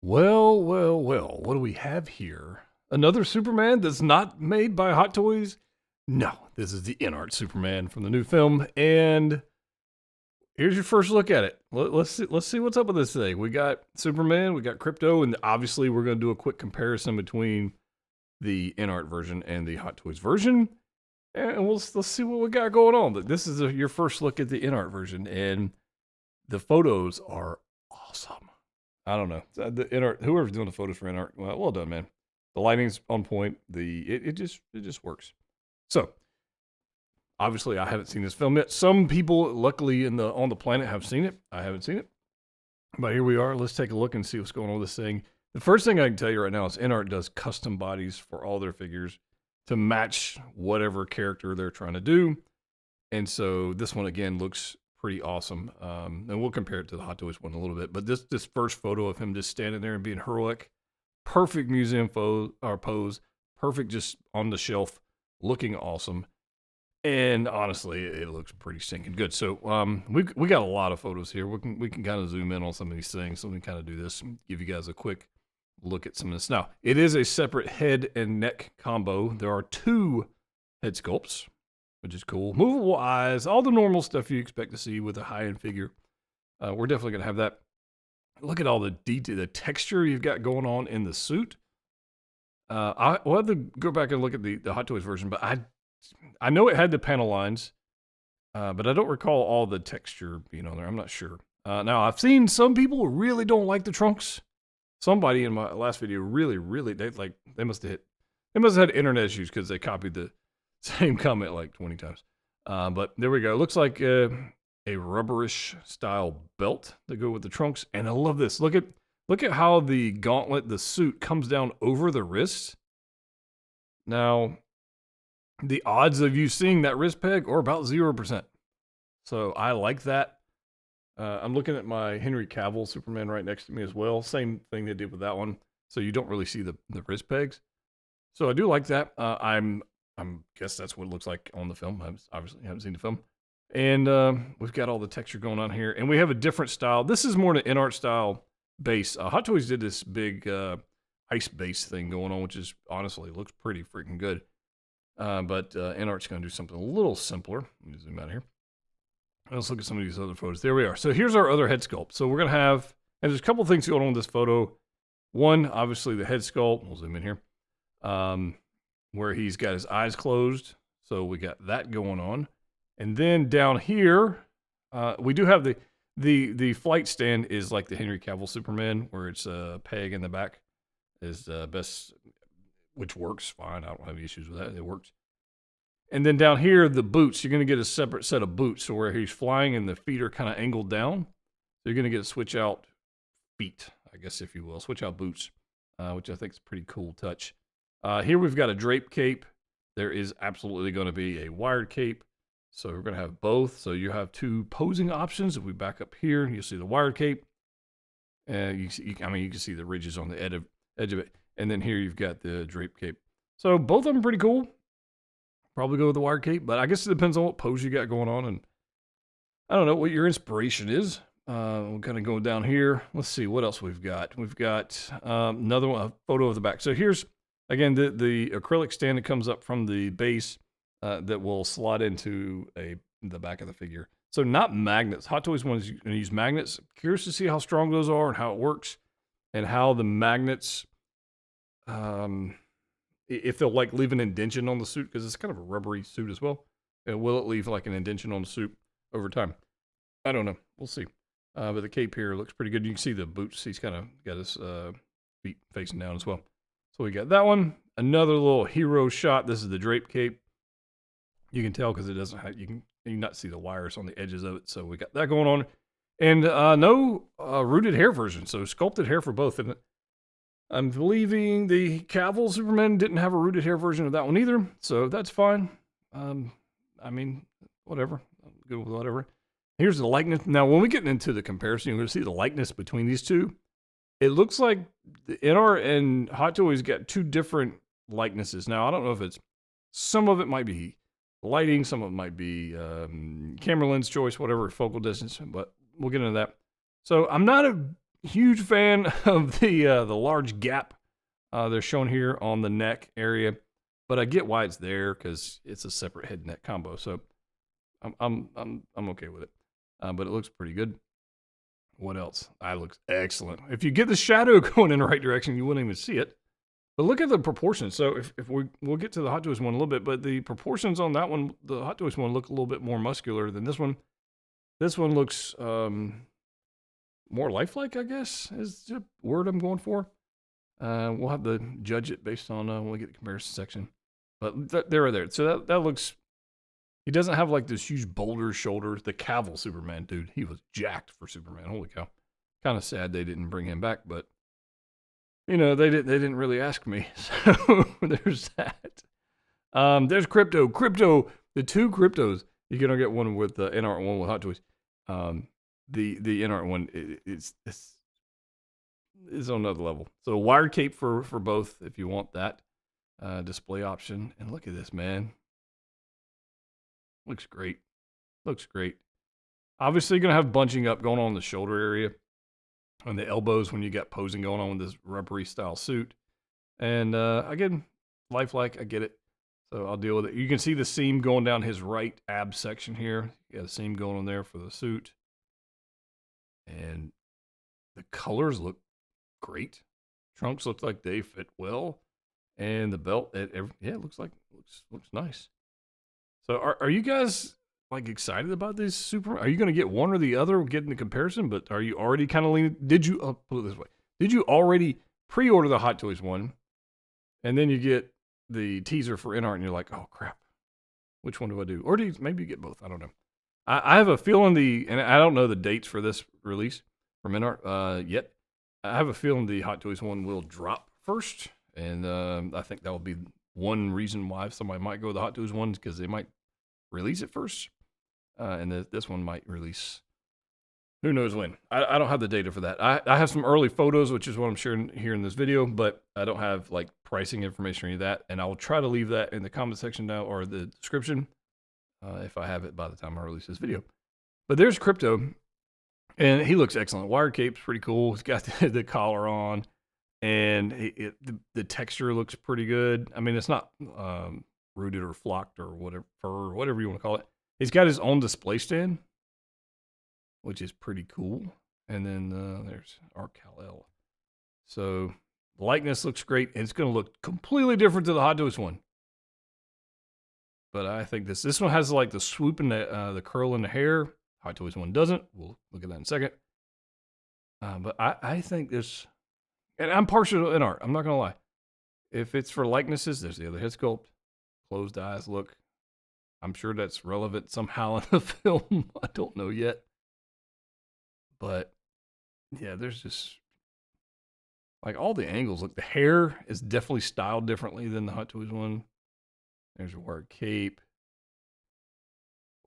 Well, what do we have here? Another Superman that's not made by Hot Toys? No, this is the Inart Superman from the new film, and here's your first look at it. Let's see what's up with this thing. We got Superman, we got Crypto, and obviously we're going to do a quick comparison between the Inart version and the Hot Toys version, and let's see what we got going on. But this is your first look at the Inart version, and the photos are awesome. I don't know. The Inart, whoever's doing the photos for Inart, well done, man. The lighting's on point. It just works. So obviously, I haven't seen this film yet. Some people, luckily, on the planet have seen it. I haven't seen it, but here we are. Let's take a look and see what's going on with this thing. The first thing I can tell you right now is Inart does custom bodies for all their figures to match whatever character they're trying to do, and so this one again looks pretty awesome. And we'll compare it to the Hot Toys one a little bit. But this first photo of him just standing there and being heroic, perfect museum pose, perfect just on the shelf, looking awesome. And honestly, it looks pretty stinking good. So we got a lot of photos here. We can kind of zoom in on some of these things. So we can kind of do this and give you guys a quick look at some of this. Now, it is a separate head and neck combo. There are 2 head sculpts, which is cool. Movable eyes, all the normal stuff you expect to see with a high-end figure. We're definitely going to have that. Look at all the detail, the texture you've got going on in the suit. We'll have to go back and look at the Hot Toys version, but I know it had the panel lines, but I don't recall all the texture being on there. I'm not sure. Now, I've seen some people really don't like the trunks. Somebody in my last video really, they must have had internet issues because they copied the same comment like 20 times. But there we go. It looks like a rubberish style belt to go with the trunks. And I love this. Look at how the gauntlet, the suit, comes down over the wrist. Now, the odds of you seeing that wrist peg are about 0%. So I like that. I'm looking at my Henry Cavill Superman right next to me as well. Same thing they did with that one. So you don't really see the wrist pegs. So I do like that. I'm guess that's what it looks like on the film. I obviously haven't seen the film. And we've got all the texture going on here. And we have a different style. This is more an Inart style base. Hot Toys did this big ice base thing going on, which is honestly looks pretty freaking good. But Inart's going to do something a little simpler. Let me zoom out here. Let's look at some of these other photos. There we are. So here's our other head sculpt. So we're going to have, and there's a couple things going on with this photo. One, obviously the head sculpt. We'll zoom in here. Where he's got his eyes closed. So we got that going on. And then down here, we do have the flight stand is like the Henry Cavill Superman, where it's a peg in the back is best, which works fine. I don't have any issues with that. It works. And then down here, the boots, you're going to get a separate set of boots. So where he's flying and the feet are kind of angled down. So you're going to get switch out feet, I guess, if you will. Switch out boots, which I think is a pretty cool touch. Here we've got a drape cape. There is absolutely going to be a wired cape. So we're going to have both. So you have 2 posing options. If we back up here, you'll see the wired cape. You can see the ridges on the edge of it. And then here you've got the drape cape. So both of them pretty cool. Probably go with the wired cape, but I guess it depends on what pose you got going on. And I don't know what your inspiration is. We're kind of going down here. Let's see what else we've got. We've got another one, a photo of the back. So here's, again, the acrylic stand that comes up from the base that will slot into the back of the figure. So not magnets. Hot Toys wants to use magnets. Curious to see how strong those are and how it works and how the magnets, if they'll like leave an indention on the suit, because it's kind of a rubbery suit as well. And will it leave like an indention on the suit over time? I don't know. We'll see. But the cape here looks pretty good. You can see the boots. He's kind of got his feet facing down as well. So we got that one. Another little hero shot. This is the drape cape. You can tell because it doesn't have, you can not see the wires on the edges of it. So we got that going on. And no rooted hair version. So sculpted hair for both. And I'm believing the Cavill Superman didn't have a rooted hair version of that one either. So that's fine. I mean, whatever. I'm good with whatever. Here's the likeness. Now, when we get into the comparison, you're going to see the likeness between these two. It looks like the Inart and Hot Toys got 2 different likenesses. Now, I don't know if it's, some of it might be lighting, some of it might be camera lens choice, whatever, focal distance, but we'll get into that. So I'm not huge fan of the large gap they're shown here on the neck area, but I get why it's there because it's a separate head neck combo. So I'm okay with it. But it looks pretty good. What else? That looks excellent. If you get the shadow going in the right direction, you wouldn't even see it. But look at the proportions. So if we'll get to the Hot Toys one a little bit, but the proportions on that one, the Hot Toys one, look a little bit more muscular than this one. This one looks more lifelike, I guess, is the word I'm going for. We'll have to judge it based on when we get the comparison section. But they're there. So that looks. He doesn't have like this huge boulder shoulders. The Cavill Superman, dude, he was jacked for Superman. Holy cow! Kind of sad they didn't bring him back, but you know they didn't really ask me. So there's that. There's Crypto. The two Cryptos. You can get one with the Inart, one with Hot Toys. The Inart one it's on another level. So wired cape for both if you want that display option. And look at this, man. Looks great. Looks great. Obviously, you're going to have bunching up going on in the shoulder area on the elbows when you got posing going on with this rubbery style suit. And again, lifelike, I get it. So I'll deal with it. You can see the seam going down his right ab section here. You got a seam going on there for the suit. And the colors look great. Trunks look like they fit well. And the belt, it looks nice. So are you guys like excited about this Superman? Are you going to get one or the other, getting the comparison? But are you already kind of leaning? I'll put it this way. Did you already pre-order the Hot Toys one? And then you get the teaser for Inart and you're like, oh crap, which one do I do? Or maybe you get both? I don't know. I have a feeling and I don't know the dates for this release from Inart yet. I have a feeling the Hot Toys one will drop first. And I think that will be one reason why somebody might go with the Hot Toys one, because they might release it first. And this one might release who knows when. I don't have the data for that. I have some early photos, which is what I'm sharing here in this video, but I don't have like pricing information or any of that. And I will try to leave that in the comment section now or the description if I have it by the time I release this video. But there's Crypto, and he looks excellent. Wired cape's pretty cool. He's got the collar on. And the texture looks pretty good. I mean, it's not rooted or flocked or whatever you want to call it. He's got his own display stand, which is pretty cool. And then there's our Kal-El. So the likeness looks great. And it's going to look completely different to the Hot Toys one. But I think this one has like the swoop and the curl in the hair. Hot Toys one doesn't. We'll look at that in a second. But I think this... And I'm partial to Inart. I'm not going to lie. If it's for likenesses, there's the other head sculpt. Closed eyes look. I'm sure that's relevant somehow in the film. I don't know yet. But, yeah, there's just... Like, all the angles. Look, the hair is definitely styled differently than the Hot Toys one. There's a wired cape.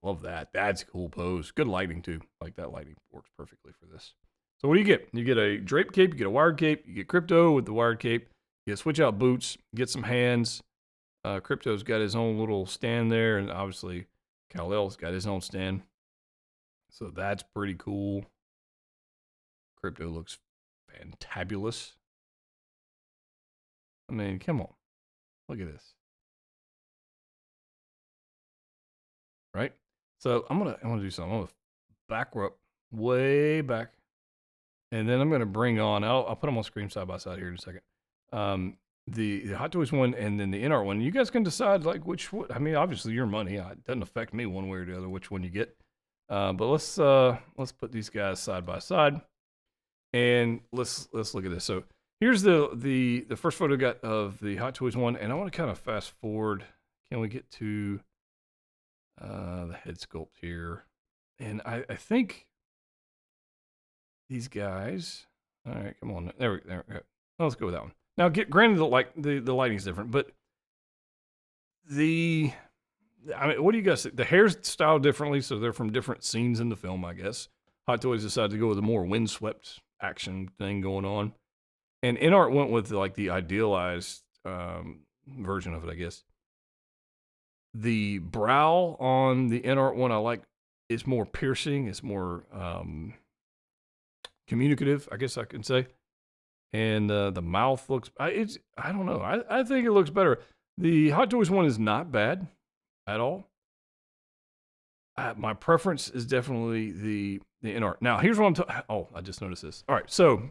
Love that. That's a cool pose. Good lighting, too. Like, that lighting works perfectly for this. So what do you get? You get a drape cape, you get a wired cape, you get Crypto with the wired cape, you get switch out boots, get some hands. Crypto's got his own little stand there, and obviously Kal-El's got his own stand. So that's pretty cool. Crypto looks fantabulous. I mean, come on. Look at this. Right? So I'm gonna do something. I'm gonna back up way back. And then I'm going to bring on, I'll put them on screen side by side here in a second. The Hot Toys one and then the Inart one. You guys can decide like which one. I mean, obviously your money. It doesn't affect me one way or the other which one you get. But let's put these guys side by side, and let's look at this. So here's the first photo I got of the Hot Toys one, and I want to kind of fast forward. Can we get to the head sculpt here? And I think these guys. All right, come on. There we go. Let's go with that one. Now, granted, the lighting's different, but I mean, what do you guys think? The hair's styled differently, so they're from different scenes in the film, I guess. Hot Toys decided to go with a more windswept action thing going on, and Inart went with like the idealized version of it, I guess. The brow on the Inart one, I like. It's more piercing. It's more communicative, I guess I can say. And the mouth looks, I don't know. I think it looks better. The Hot Toys one is not bad at all. My preference is definitely the Inart. Now, here's what I'm talking. Oh, I just noticed this. All right, so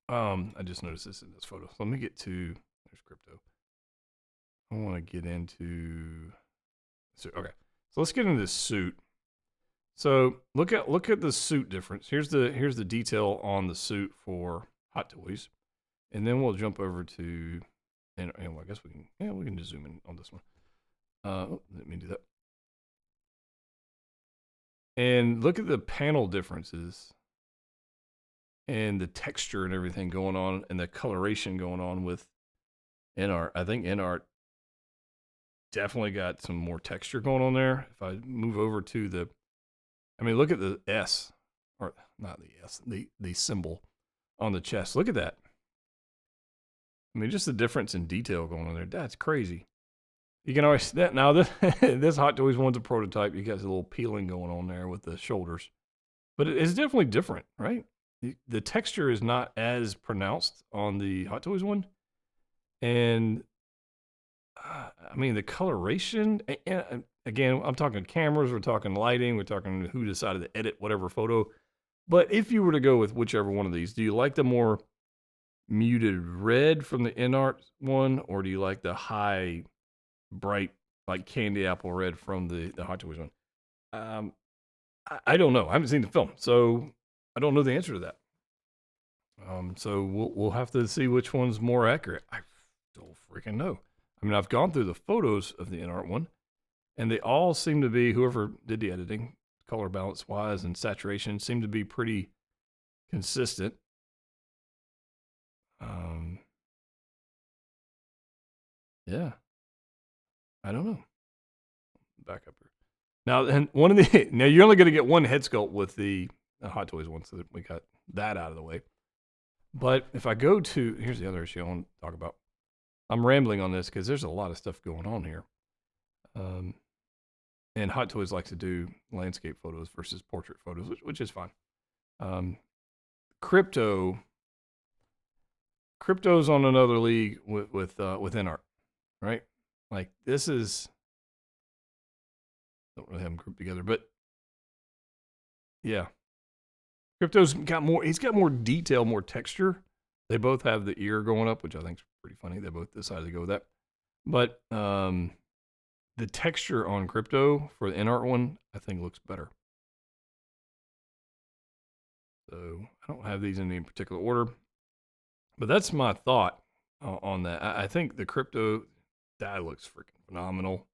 I just noticed this in this photo. So let me get to there's crypto. I want to get into so okay. So let's get into this suit. So look at the suit difference. Here's the detail on the suit for Hot Toys, and then we'll jump over to and I guess we can just zoom in on this one. Let me do that. And look at the panel differences and the texture and everything going on and the coloration going on with Inart. I think Inart definitely got some more texture going on there. If I move over to the, I mean, look at the S, or not the S, the symbol on the chest. Look at that. I mean, just the difference in detail going on there. That's crazy. You can always now this Hot Toys one's a prototype. You got a little peeling going on there with the shoulders, but it's definitely different, right? The texture is not as pronounced on the Hot Toys one, and I mean the coloration. And again, I'm talking cameras, we're talking lighting, we're talking who decided to edit whatever photo. But if you were to go with whichever one of these, do you like the more muted red from the Inart one, or do you like the high bright like candy apple red from the Hot Toys one? I don't know. I haven't seen the film, so I don't know the answer to that. So we'll have to see which one's more accurate. I don't freaking know. I mean, I've gone through the photos of the Inart one, and they all seem to be, whoever did the editing, color balance wise and saturation, seem to be pretty consistent. Yeah, I don't know. Back up here. Now, and one of the now you're only going to get one head sculpt with the Hot Toys one, so that we got that out of the way. But if I go to here's the other issue I want to talk about. I'm rambling on this because there's a lot of stuff going on here. And Hot Toys likes to do landscape photos versus portrait photos, which is fine. Crypto's on another league with Inart, right? Like this is don't really have them grouped together, but yeah, Crypto's got more. He's got more detail, more texture. They both have the ear going up, which I think is pretty funny. They both decided to go with that, but the texture on Crypto for the Inart one, I think looks better. So I don't have these in any particular order, but that's my thought on that. I think the Crypto that looks freaking phenomenal.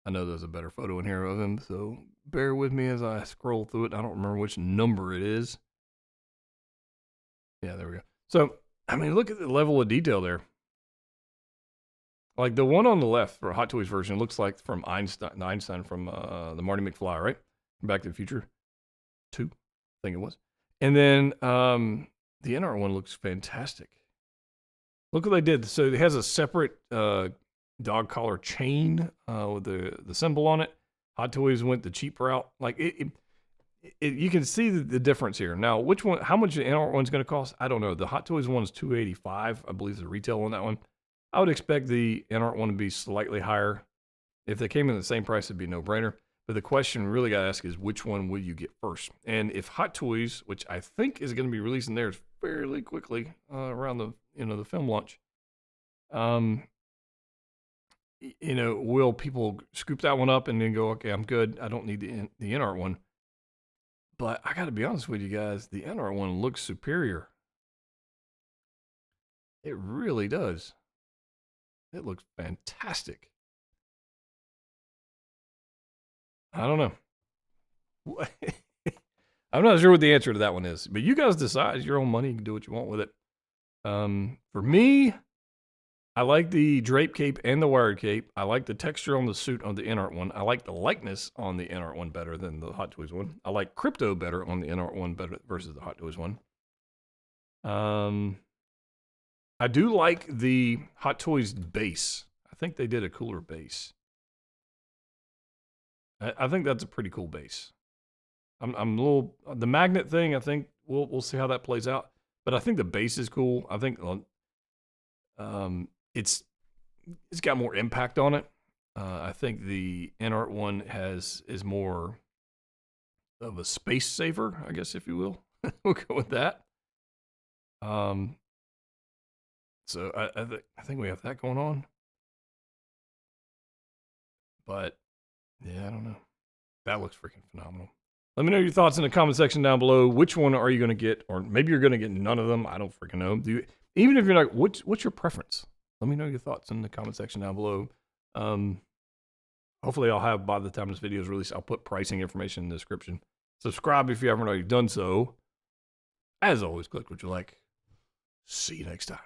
I know there's a better photo in here of him, so bear with me as I scroll through it. I don't remember which number it is. Yeah, there we go. So, I mean, look at the level of detail there. Like the one on the left for Hot Toys version looks like from Einstein from the Marty McFly, right? Back to the Future 2, I think it was. And then the Inart one looks fantastic. Look what they did. So it has a separate dog collar chain with the symbol on it. Hot Toys went the cheap route. Like you can see the difference here. Now, which one? How much the Inart one's going to cost? I don't know. The Hot Toys one is $285. I believe is the retail on that one. I would expect the Inart one to be slightly higher. If they came in the same price, it'd be no brainer. But the question really got to ask is which one will you get first? And if Hot Toys, which I think is going to be releasing theirs fairly quickly around the film launch, will people scoop that one up and then go, okay, I'm good. I don't need the Inart one. But I got to be honest with you guys, the Inart one looks superior. It really does. It looks fantastic. I don't know. I'm not sure what the answer to that one is, but you guys decide. It's your own money. You can do what you want with it. For me, I like the drape cape and the wired cape. I like the texture on the suit on the Inart one. I like the likeness on the Inart one better than the Hot Toys one. I like Crypto better on the Inart one better versus the Hot Toys one. I do like the Hot Toys base. I think they did a cooler base. I think that's a pretty cool base. I'm a little the magnet thing. I think we'll see how that plays out. But I think the base is cool. I think it's got more impact on it. I think the Inart one is more of a space saver, I guess, if you will. We'll go with that. So I think we have that going on. But yeah, I don't know. That looks freaking phenomenal. Let me know your thoughts in the comment section down below. Which one are you going to get? Or maybe you're going to get none of them. I don't freaking know. Even if you're not, what's your preference? Let me know your thoughts in the comment section down below. Hopefully I'll have, by the time this video is released, I'll put pricing information in the description. Subscribe if you haven't already done so. As always, click what you like. See you next time.